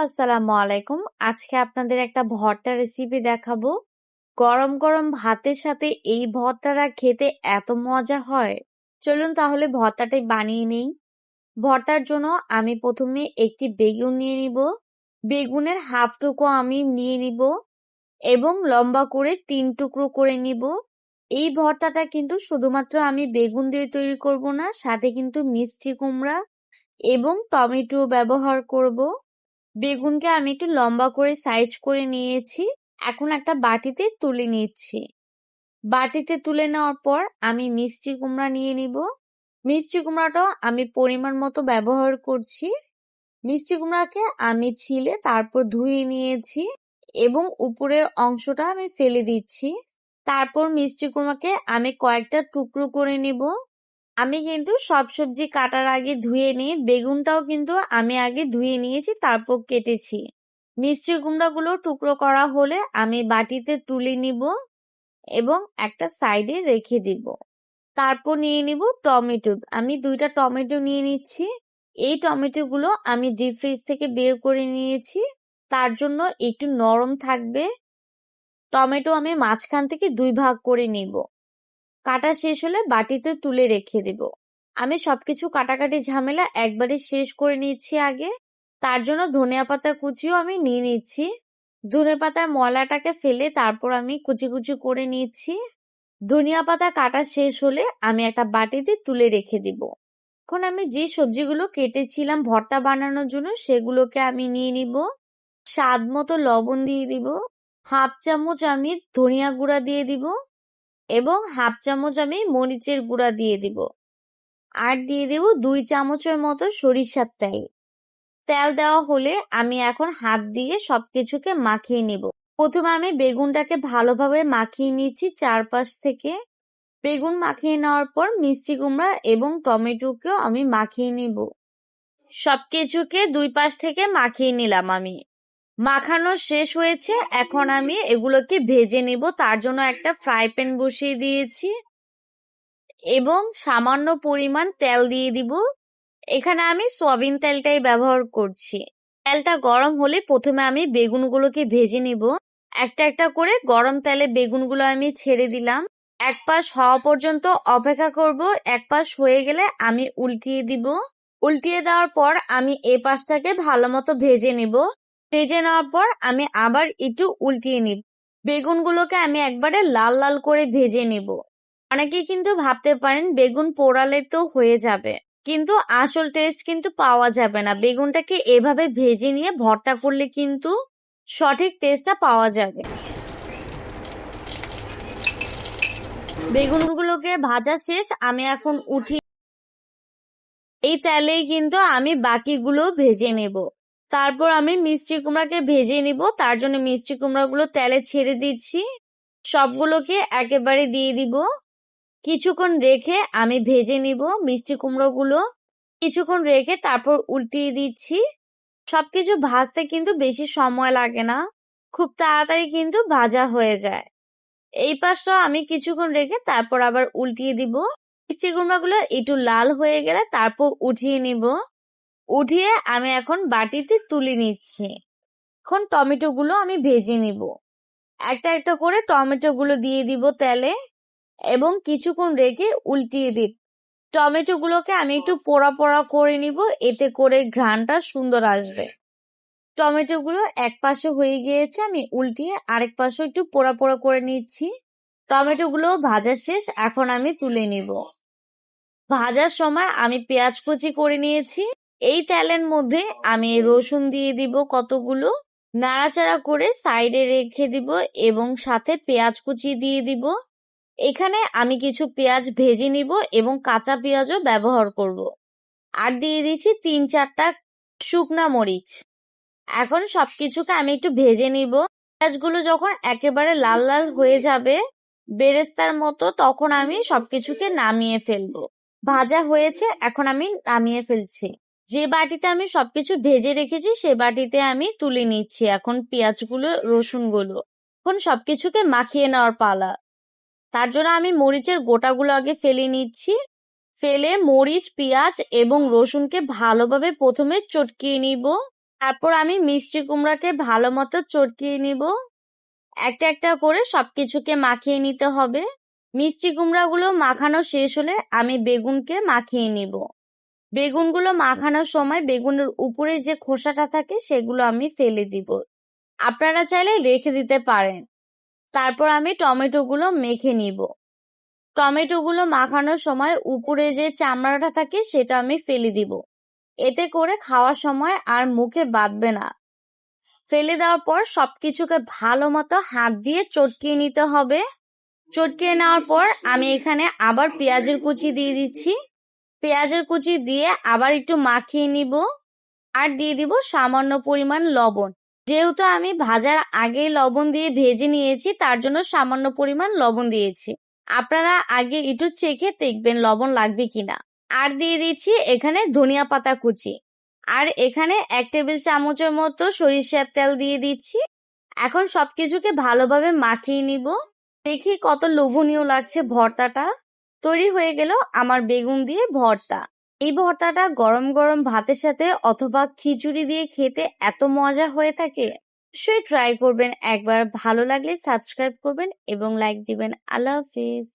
আসসালামু আলাইকুম। আজকে আপনাদের একটা ভর্তা রেসিপি দেখাবো। গরম গরম ভাতের সাথে এই ভর্তাটা খেতে এত মজা হয়। চলুন তাহলে ভর্তাটাই বানিয়ে নিই। ভর্তার জন্য আমি প্রথমে একটি বেগুন নিয়ে নিব। বেগুনের হাফ টুকরো আমি নিয়ে নিব এবং লম্বা করে 3 টুকরো করে নিব। এই ভর্তাটা কিন্তু শুধুমাত্র আমি বেগুন দিয়ে তৈরি করব না, সাথে কিন্তু মিষ্টি কুমড়া এবং টমেটো ব্যবহার করব। বেগুনকে আমি একটু লম্বা করে সাইজ করে নিয়েছি। এখন একটা বাটিতে তুলে নিচ্ছি। বাটিতে তুলে নেওয়ার পর আমি মিষ্টি কুমড়া নিয়ে নিব। মিষ্টি কুমড়াটাও আমি পরিমাণ মতো ব্যবহার করছি। মিষ্টি কুমড়াকে আমি ছিলে তারপর ধুয়ে নিয়েছি এবং উপরের অংশটা আমি ফেলে দিচ্ছি। তারপর মিষ্টি কুমড়াকে আমি কয়েকটা টুকরো করে নিব। আমি কিন্তু সব সবজি কাটার আগে ধুয়ে নিই। বেগুনটাও কিন্তু আমি আগে ধুয়ে নিয়েছি, তারপর কেটেছি। মিষ্টি কুমড়াগুলো টুকরো করা হলে আমি বাটিতে তুলে নিব এবং একটা সাইডে রেখে দিব। তারপর নিয়ে নিব টমেটো। আমি 2টা টমেটো নিয়ে নিচ্ছি। এই টমেটোগুলো আমি ডিপ ফ্রিজ থেকে বের করে নিয়েছি, তার জন্য একটু নরম থাকবে। টমেটো আমি মাঝখান থেকে 2 ভাগ করে নিব। কাটা শেষ হলে বাটিতে তুলে রেখে দেব। আমি সবকিছু কাটাকাটি ঝামেলা একবারে শেষ করে নিচ্ছি আগে। তার জন্য ধনিয়া পাতা কুচিও আমি নিয়ে নিচ্ছি। ধনিয়া পাতার ময়লাটাকে ফেলে তারপর আমি কুচি কুচি করে নিচ্ছি। ধনিয়া পাতা কাটা শেষ হলে আমি একটা বাটিতে তুলে রেখে দিব। এখন আমি যে সবজিগুলো কেটেছিলাম ভর্তা বানানোর জন্য সেগুলোকে আমি নিয়ে নিব। স্বাদ মতো লবণ দিয়ে দিব। হাফ চামচ আমি ধনিয়া গুঁড়া দিয়ে দিব এবং হাফ চামচ আমি মরিচের গুঁড়া দিয়ে দিব। আর দিয়ে দেব 2 চামচের মতো সরিষার তেল। তেল দেওয়া হলে আমি এখন হাত দিয়ে সবকিছুকে মাখিয়ে নিব। প্রথমে আমি বেগুনটাকে ভালোভাবে মাখিয়ে নিচ্ছি চারপাশ থেকে। বেগুন মাখিয়ে নেওয়ার পর মিষ্টি কুমড়া এবং টমেটোকেও আমি মাখিয়ে নিব। সবকিছুকে 2 পাশ থেকে মাখিয়ে নিলাম আমি। মাখানো শেষ হয়েছে। এখন আমি এগুলোকে ভেজে নিব। তার জন্য একটা ফ্রাই প্যান বসিয়ে দিয়েছি এবং সামান্য পরিমাণ তেল দিয়ে দিব। এখানে আমি সয়াবিন তেলটাই ব্যবহার করছি। তেলটা গরম হলে প্রথমে আমি বেগুনগুলোকে ভেজে নিব। একটা একটা করে গরম তেলে বেগুনগুলো আমি ছেড়ে দিলাম। এক পাশ হওয়া পর্যন্ত অপেক্ষা করব। এক পাশ হয়ে গেলে আমি উল্টিয়ে দিব। উল্টিয়ে দেওয়ার পর আমি এই পাশটাকে ভালো মতো ভেজে নিব। ভেজে নেওয়ার পর আমি আবার একটু উল্টিয়ে নিব। বেগুনগুলোকে আমি একবারে লাল লাল করে ভেজে নিব। অনেকেই কিন্তু ভাবতে পারেন বেগুন পোড়ালে তো হয়ে যাবে, কিন্তু আসল টেস্ট কিন্তু পাওয়া যাবে না। বেগুনটাকে এভাবে ভেজে নিয়ে ভর্তা করলে কিন্তু সঠিক টেস্টটা পাওয়া যাবে। বেগুনগুলোকে ভাজা শেষ, আমি এখন উঠি। এই তেলেই কিন্তু আমি বাকিগুলো ভেজে নেব। তারপর আমি মিষ্টি কুমড়াকে ভেজে নিব। তার জন্য মিষ্টি কুমড়াগুলো তেলে ছেড়ে দিচ্ছি। সবগুলোকে একেবারে দিয়ে দিব। কিছুক্ষণ রেখে আমি ভেজে নিব মিষ্টি কুমড়োগুলো। কিছুক্ষণ রেখে তারপর উল্টিয়ে দিচ্ছি। সবকিছু ভাজতে কিন্তু বেশি সময় লাগে না, খুব তাড়াতাড়ি কিন্তু ভাজা হয়ে যায়। এই পাশটাও আমি কিছুক্ষণ রেখে তারপর আবার উল্টিয়ে দিব। মিষ্টি কুমড়াগুলো একটু লাল হয়ে গেলে তারপর উঠিয়ে নিব। উঠিয়ে আমি এখন বাটিতে তুলে নিচ্ছি। এখন টমেটোগুলো আমি ভেজে নিব। একটা একটা করে টমেটোগুলো দিয়ে দিব তেলে এবং কিছুক্ষণ রেখে উল্টিয়ে দিব। টমেটোগুলোকে আমি একটু পোড়া পোড়া করে নিব, এতে করে ঘ্রাণটা সুন্দর আসবে। টমেটোগুলো এক পাশে হয়ে গিয়েছে, আমি উল্টিয়ে আরেক পাশে একটু পোড়া পোড়া করে নিচ্ছি। টমেটোগুলো ভাজা শেষ, এখন আমি তুলে নিব। ভাজার সময় আমি পেঁয়াজ কুচি করে নিয়েছি। এই তেলের মধ্যে আমি রসুন দিয়ে দিব কতগুলো, নাড়াচাড়া করে সাইডে রেখে দিব এবং সাথে পেঁয়াজ কুচি দিয়ে দিব। এখানে আমি কিছু পেঁয়াজ ভেজে নিব এবং কাঁচা পেঁয়াজও ব্যবহার করব। আর দিয়ে দিচ্ছি 3-4টা শুকনা মরিচ। এখন সবকিছুকে আমি একটু ভেজে নিব। পেঁয়াজগুলো যখন একেবারে লাল লাল হয়ে যাবে বেরেস্তার মতো, তখন আমি সবকিছুকে নামিয়ে ফেলবো। ভাজা হয়েছে, এখন আমি নামিয়ে ফেলছি। যে বাটিতে আমি সবকিছু ভেজে রেখেছি সে বাটিতে আমি তুলে নিচ্ছি এখন পেঁয়াজগুলো, রসুনগুলো। এখন সবকিছুকে মাখিয়ে নেওয়ার পালা। তার জন্য আমি মরিচের গোটাগুলো আগে ফেলে নিচ্ছি। ফেলে মরিচ, পেঁয়াজ এবং রসুনকে ভালোভাবে প্রথমে চটকিয়ে নিব। তারপর আমি মিষ্টি কুমড়াকে ভালো মতো চটকিয়ে নিব। একটা একটা করে সবকিছুকে মাখিয়ে নিতে হবে। মিষ্টি কুমড়াগুলো মাখানো শেষ হলে আমি বেগুনকে মাখিয়ে নিব। বেগুনগুলো মাখানোর সময় বেগুনের উপরে যে খোসাটা থাকে সেগুলো আমি ফেলে দিব। আপনারা চাইলে রেখে দিতে পারেন। তারপর আমি টমেটোগুলো মেখে নিব। টমেটোগুলো মাখানোর সময় উপরে যে চামড়াটা থাকে সেটা আমি ফেলে দিব। এতে করে খাওয়ার সময় আর মুখে বাঁধবে না। ফেলে দেওয়ার পর সবকিছুকে ভালো মতো হাত দিয়ে চটকিয়ে নিতে হবে। চটকিয়ে নেওয়ার পর আমি এখানে আবার পেঁয়াজের কুচি দিয়ে দিচ্ছি। পেঁয়াজের কুচি দিয়ে আবার একটু মাখিয়ে নিব। আর দিয়ে দিব সামান্য পরিমাণ লবণ। যেহেতু আমি ভাজার আগেই লবণ দিয়ে ভেজে নিয়েছি, তার জন্য সামান্য পরিমাণ লবণ দিয়েছি। আপনারা আগে একটু চেখে দেখবেন লবণ লাগবে কিনা। আর দিয়ে দিচ্ছি এখানে ধনিয়া পাতা কুচি। আর এখানে 1 টেবিল চামচের মতো সরিষার তেল দিয়ে দিচ্ছি। এখন সবকিছুকে ভালোভাবে মাখিয়ে নিব। দেখি কত লোভনীয় লাগছে ভর্তাটা। তৈরি হয়ে গেল আমার বেগুন দিয়ে ভর্তা। এই ভর্তাটা গরম গরম ভাতের সাথে অথবা খিচুড়ি দিয়ে খেতে এত মজা হয়ে থাকে। অবশ্যই ট্রাই করবেন একবার। ভালো লাগলে সাবস্ক্রাইব করবেন এবং লাইক দিবেন। আল্লাহ হাফিজ।